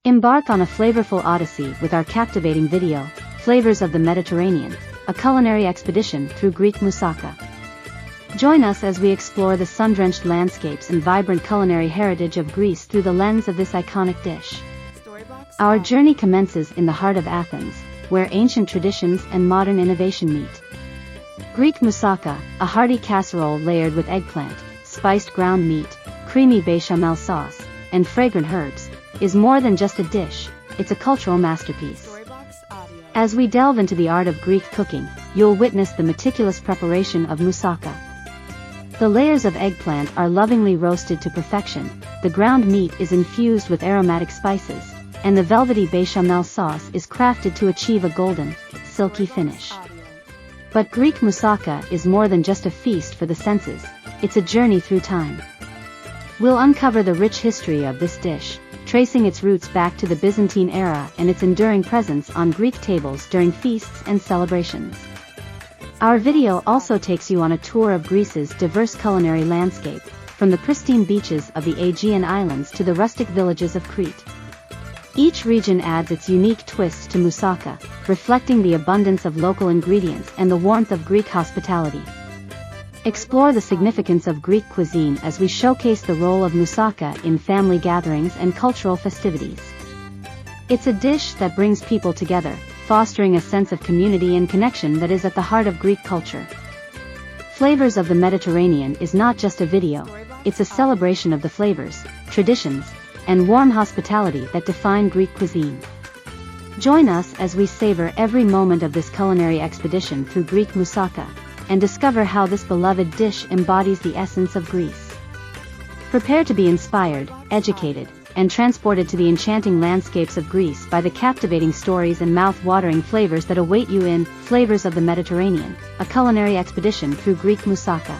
Embark on a flavorful odyssey with our captivating video, Flavors of the Mediterranean, a culinary expedition through Greek moussaka. Join us as we explore the sun-drenched landscapes and vibrant culinary heritage of Greece through the lens of this iconic dish. Our journey commences in the heart of Athens, where ancient traditions and modern innovation meet. Greek moussaka, a hearty casserole layered with eggplant, spiced ground meat, creamy bechamel sauce, and fragrant herbs, is more than just a dish, it's a cultural masterpiece. As we delve into the art of Greek cooking, you'll witness the meticulous preparation of moussaka. The layers of eggplant are lovingly roasted to perfection, the ground meat is infused with aromatic spices, and the velvety bechamel sauce is crafted to achieve a golden, silky finish. But Greek moussaka is more than just a feast for the senses, it's a journey through time. We'll uncover the rich history of this dish, tracing its roots back to the Byzantine era and its enduring presence on Greek tables during feasts and celebrations. Our video also takes you on a tour of Greece's diverse culinary landscape, from the pristine beaches of the Aegean Islands to the rustic villages of Crete. Each region adds its unique twist to moussaka, reflecting the abundance of local ingredients and the warmth of Greek hospitality. Explore the significance of Greek cuisine as we showcase the role of moussaka in family gatherings and cultural festivities. It's a dish that brings people together, fostering a sense of community and connection that is at the heart of Greek culture. Flavors of the Mediterranean is not just a video, it's a celebration of the flavors, traditions, and warm hospitality that define Greek cuisine. Join us as we savor every moment of this culinary expedition through Greek moussaka, and discover how this beloved dish embodies the essence of Greece. Prepare to be inspired, educated, and transported to the enchanting landscapes of Greece by the captivating stories and mouth-watering flavors that await you in Flavors of the Mediterranean, a culinary expedition through Greek moussaka.